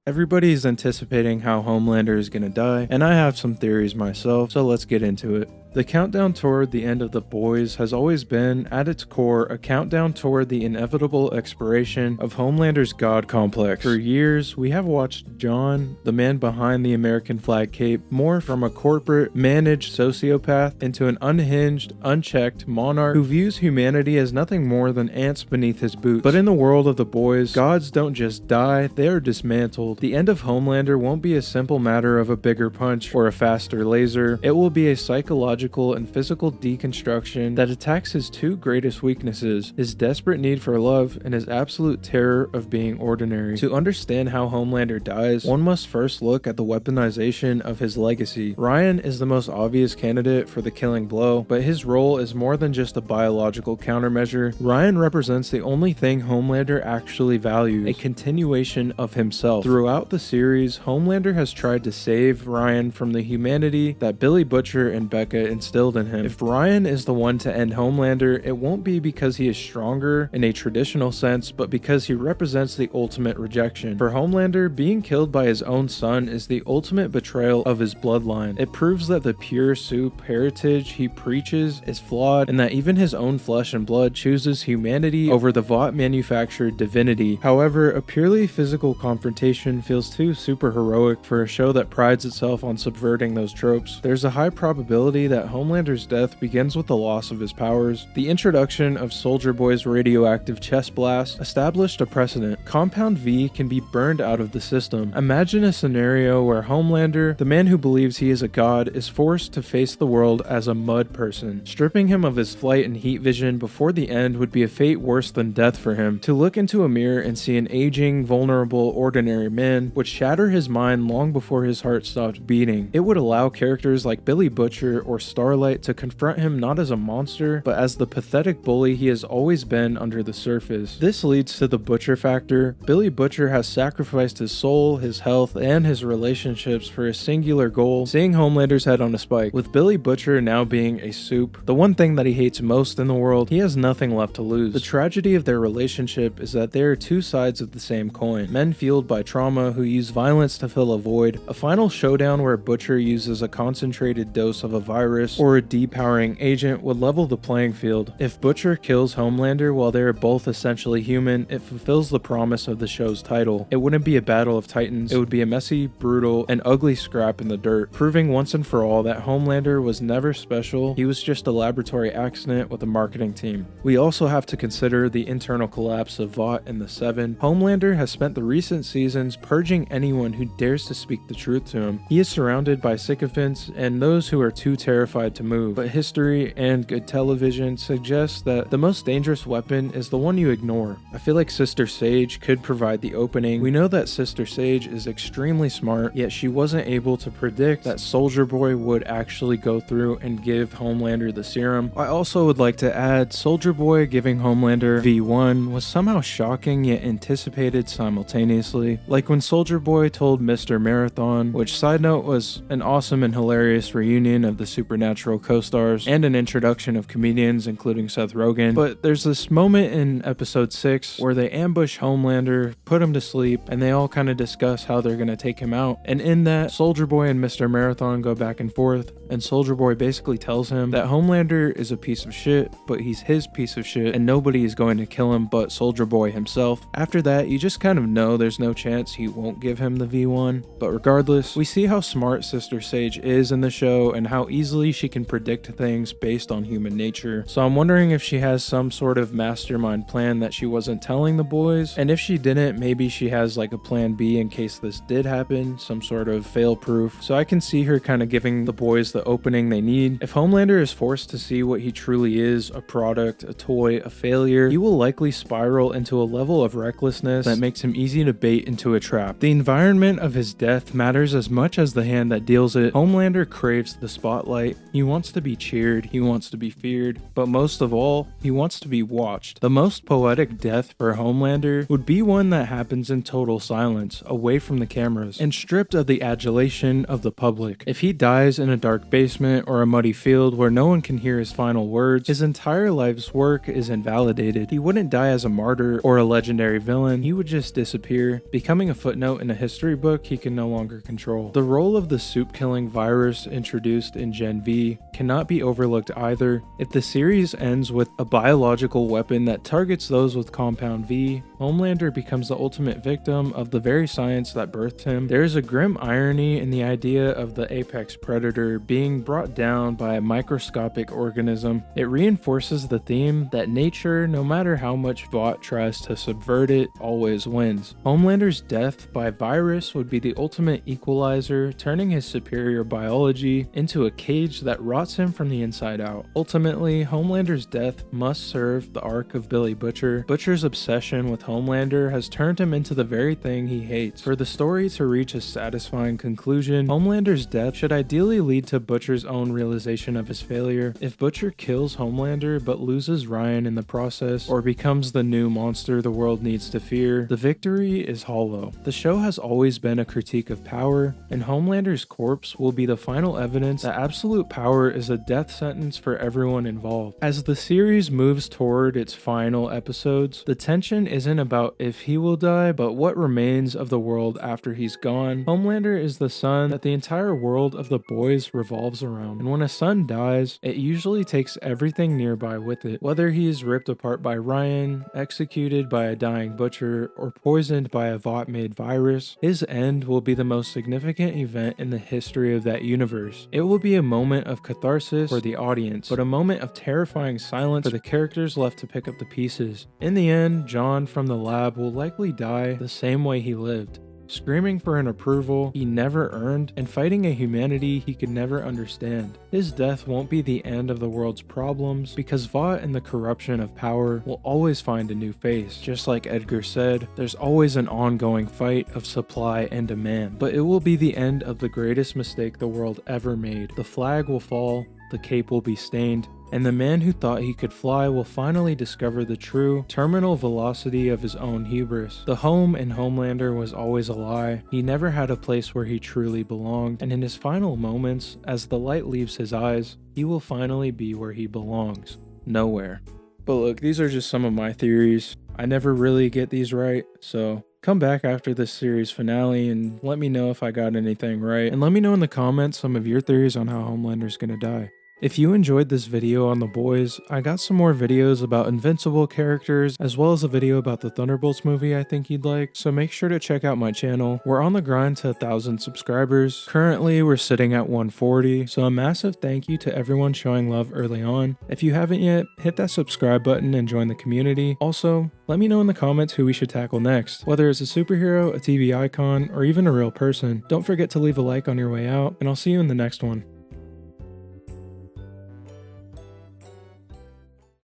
Everybody's anticipating how Homelander is gonna die, and I have some theories myself, so let's get into it. The countdown toward the end of The Boys has always been, at its core, a countdown toward the inevitable expiration of Homelander's God complex. For years, we have watched John, the man behind the American flag cape, morph from a corporate, managed sociopath into an unhinged, unchecked monarch who views humanity as nothing more than ants beneath his boots. But in the world of The Boys, gods don't just die, they are dismantled. The end of Homelander won't be a simple matter of a bigger punch or a faster laser. It will be a psychological and physical deconstruction that attacks his two greatest weaknesses, his desperate need for love and his absolute terror of being ordinary. To understand how Homelander dies, one must first look at the weaponization of his legacy. Ryan is the most obvious candidate for the killing blow, but his role is more than just a biological countermeasure. Ryan represents the only thing Homelander actually values, a continuation of himself. Throughout the series, Homelander has tried to save Ryan from the humanity that Billy Butcher and Becca instilled in him. If Ryan is the one to end Homelander, it won't be because he is stronger in a traditional sense, but because he represents the ultimate rejection. For Homelander, being killed by his own son is the ultimate betrayal of his bloodline. It proves that the pure Supe heritage he preaches is flawed, and that even his own flesh and blood chooses humanity over the Vought manufactured divinity. However, a purely physical confrontation feels too super heroic for a show that prides itself on subverting those tropes. There's a high probability that Homelander's death begins with the loss of his powers. The introduction of Soldier Boy's radioactive chest blast established a precedent. Compound V can be burned out of the system. Imagine a scenario where Homelander, the man who believes he is a god, is forced to face the world as a mud person. Stripping him of his flight and heat vision before the end would be a fate worse than death for him. To look into a mirror and see an aging, vulnerable, ordinary man would shatter his mind long before his heart stopped beating. It would allow characters like Billy Butcher or Starlight to confront him not as a monster, but as the pathetic bully he has always been under the surface. This leads to the Butcher factor. Billy Butcher has sacrificed his soul, his health, and his relationships for a singular goal, seeing Homelander's head on a spike. With Billy Butcher now being a Supe, the one thing that he hates most in the world, he has nothing left to lose. The tragedy of their relationship is that they are two sides of the same coin. Men fueled by trauma who use violence to fill a void. A final showdown where Butcher uses a concentrated dose of a virus or a depowering agent would level the playing field. If Butcher kills Homelander while they are both essentially human, it fulfills the promise of the show's title. It wouldn't be a battle of titans, it would be a messy, brutal, and ugly scrap in the dirt, proving once and for all that Homelander was never special, he was just a laboratory accident with a marketing team. We also have to consider the internal collapse of Vought and the Seven. Homelander has spent the recent seasons purging anyone who dares to speak the truth to him. He is surrounded by sycophants and those who are too terrified to move, but history and good television suggests that the most dangerous weapon is the one you ignore. I feel like Sister Sage could provide the opening. We know that Sister Sage is extremely smart, yet she wasn't able to predict that Soldier Boy would actually go through and give Homelander the serum. I also would like to add, Soldier Boy giving Homelander V1 was somehow shocking yet anticipated simultaneously. Like when Soldier Boy told Mr. Marathon, which side note was an awesome and hilarious reunion of the Supernatural co-stars and an introduction of comedians including Seth Rogen. But there's this moment in episode 6 where they ambush Homelander, put him to sleep, and they all kind of discuss how they're gonna take him out. And in that, Soldier Boy and Mr. Marathon go back and forth, and Soldier Boy basically tells him that Homelander is a piece of shit, but he's his piece of shit, and nobody is going to kill him but Soldier Boy himself. After that, you just kind of know there's no chance he won't give him the V1. But regardless, we see how smart Sister Sage is in the show and how easily she can predict things based on human nature. So I'm wondering if she has some sort of mastermind plan that she wasn't telling the boys, and if she didn't, maybe she has like a plan B in case this did happen, some sort of fail proof. So I can see her kind of giving the boys the opening they need. If Homelander is forced to see what he truly is, a product, a toy, a failure, he will likely spiral into a level of recklessness that makes him easy to bait into a trap. The environment of his death matters as much as the hand that deals it. Homelander craves the spotlight. He wants to be cheered, he wants to be feared, but most of all, he wants to be watched. The most poetic death for Homelander would be one that happens in total silence, away from the cameras, and stripped of the adulation of the public. If he dies in a dark basement or a muddy field where no one can hear his final words, his entire life's work is invalidated. He wouldn't die as a martyr or a legendary villain, he would just disappear, becoming a footnote in a history book he can no longer control. The role of the Supe-killing virus introduced in Gen V cannot be overlooked either. If the series ends with a biological weapon that targets those with Compound V, Homelander becomes the ultimate victim of the very science that birthed him. There is a grim irony in the idea of the apex predator being brought down by a microscopic organism. It reinforces the theme that nature, no matter how much Vought tries to subvert it, always wins. Homelander's death by virus would be the ultimate equalizer, turning his superior biology into a cage that rots him from the inside out. Ultimately, Homelander's death must serve the arc of Billy Butcher. Butcher's obsession with Homelander has turned him into the very thing he hates. For the story to reach a satisfying conclusion, Homelander's death should ideally lead to Butcher's own realization of his failure. If Butcher kills Homelander but loses Ryan in the process, or becomes the new monster the world needs to fear, the victory is hollow. The show has always been a critique of power, and Homelander's corpse will be the final evidence that absolute power is a death sentence for everyone involved. As the series moves toward its final episodes, the tension isn't about if he will die, but what remains of the world after he's gone. Homelander is the sun that the entire world of the boys revolves around, and when a son dies, it usually takes everything nearby with it. Whether he is ripped apart by Ryan, executed by a dying Butcher, or poisoned by a Vought-made virus, his end will be the most significant event in the history of that universe. It will be a moment of catharsis for the audience, but a moment of terrifying silence for the characters left to pick up the pieces. In the end, John from the lab will likely die the same way he lived, screaming for an approval he never earned and fighting a humanity he could never understand. His death won't be the end of the world's problems, because Vought and the corruption of power will always find a new face. Just like Edgar said, there's always an ongoing fight of supply and demand, but it will be the end of the greatest mistake the world ever made. The flag will fall, the cape will be stained, and the man who thought he could fly will finally discover the true terminal velocity of his own hubris. The home in Homelander was always a lie. He never had a place where he truly belonged, and in his final moments, as the light leaves his eyes, he will finally be where he belongs. Nowhere. But look, these are just some of my theories. I never really get these right, so come back after this series finale and let me know if I got anything right, and let me know in the comments some of your theories on how Homelander's gonna die. If you enjoyed this video on the boys, I got some more videos about Invincible characters, as well as a video about the Thunderbolts movie I think you'd like, so make sure to check out my channel. We're on the grind to 1,000 subscribers. Currently, we're sitting at 140, so a massive thank you to everyone showing love early on. If you haven't yet, hit that subscribe button and join the community. Also, let me know in the comments who we should tackle next, whether it's a superhero, a TV icon, or even a real person. Don't forget to leave a like on your way out, and I'll see you in the next one.